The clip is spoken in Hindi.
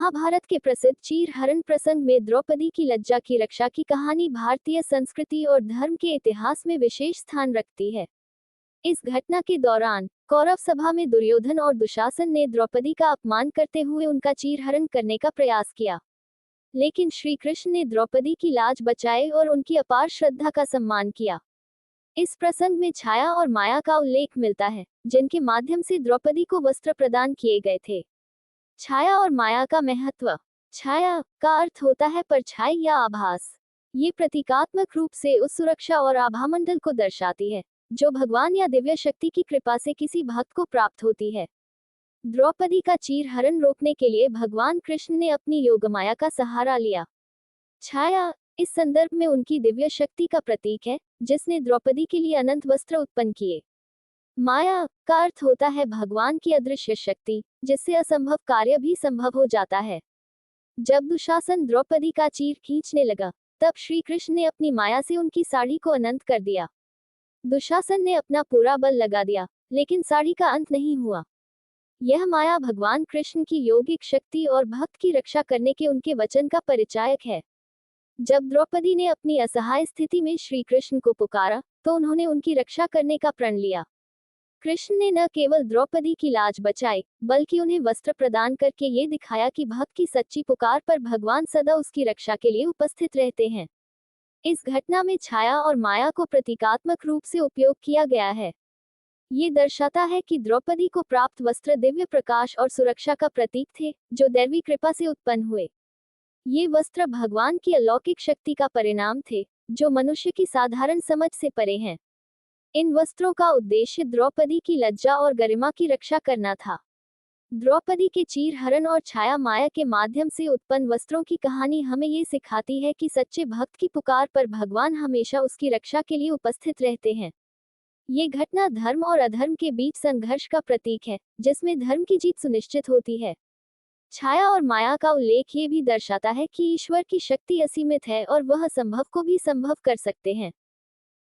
महाभारत के प्रसिद्ध चीर हरण प्रसंग में द्रौपदी की लज्जा की रक्षा की कहानी भारतीय संस्कृति और धर्म के इतिहास में विशेष स्थान रखती है। इस घटना के दौरान कौरव सभा में दुर्योधन और दुशासन ने द्रौपदी का अपमान करते हुए उनका चीरहरण करने का प्रयास किया, लेकिन श्री कृष्ण ने द्रौपदी की लाज बचाए और उनकी अपार श्रद्धा का सम्मान किया। इस प्रसंग में छाया और माया का उल्लेख मिलता है, जिनके माध्यम से द्रौपदी को वस्त्र प्रदान किए गए थे। छाया और माया का महत्व। छाया का अर्थ होता है परछाई या आभास। ये प्रतीकात्मक रूप से उस सुरक्षा और आभामंडल को दर्शाती है जो भगवान या दिव्य शक्ति की कृपा से किसी भक्त को प्राप्त होती है। द्रौपदी का चीरहरण रोकने के लिए भगवान कृष्ण ने अपनी योगमाया का सहारा लिया। छाया इस संदर्भ में उनकी दिव्य शक्ति का प्रतीक है, जिसने द्रौपदी के लिए अनंत वस्त्र उत्पन्न किए। माया का अर्थ होता है भगवान की अदृश्य शक्ति, जिससे असंभव कार्य भी संभव हो जाता है। जब दुशासन द्रौपदी का चीर खींचने लगा, तब श्री कृष्ण ने अपनी माया से उनकी साड़ी को अनंत कर दिया। दुशासन ने अपना पूरा बल लगा दिया, लेकिन साड़ी का अंत नहीं हुआ। यह माया भगवान कृष्ण की योगिक शक्ति और भक्त की रक्षा करने के उनके वचन का परिचायक है। जब द्रौपदी ने अपनी असहाय स्थिति में श्री कृष्ण को पुकारा, तो उन्होंने उनकी रक्षा करने का प्रण लिया। कृष्ण ने न केवल द्रौपदी की लाज बचाई, बल्कि उन्हें वस्त्र प्रदान करके ये दिखाया कि भक्त की सच्ची पुकार पर भगवान सदा उसकी रक्षा के लिए उपस्थित रहते हैं। इस घटना में छाया और माया को प्रतीकात्मक रूप से उपयोग किया गया है। ये दर्शाता है कि द्रौपदी को प्राप्त वस्त्र दिव्य प्रकाश और सुरक्षा का प्रतीक थे, जो दैवी कृपा से उत्पन्न हुए। ये वस्त्र भगवान की अलौकिक शक्ति का परिणाम थे, जो मनुष्य की साधारण समझ से परे हैं। इन वस्त्रों का उद्देश्य द्रौपदी की लज्जा और गरिमा की रक्षा करना था। द्रौपदी के चीरहरण और छाया माया के माध्यम से उत्पन्न वस्त्रों की कहानी हमें ये सिखाती है कि सच्चे भक्त की पुकार पर भगवान हमेशा उसकी रक्षा के लिए उपस्थित रहते हैं। ये घटना धर्म और अधर्म के बीच संघर्ष का प्रतीक है, जिसमें धर्म की जीत सुनिश्चित होती है। छाया और माया का उल्लेख ये भी दर्शाता है कि ईश्वर की शक्ति असीमित है और वह असंभव को भी संभव कर सकते हैं।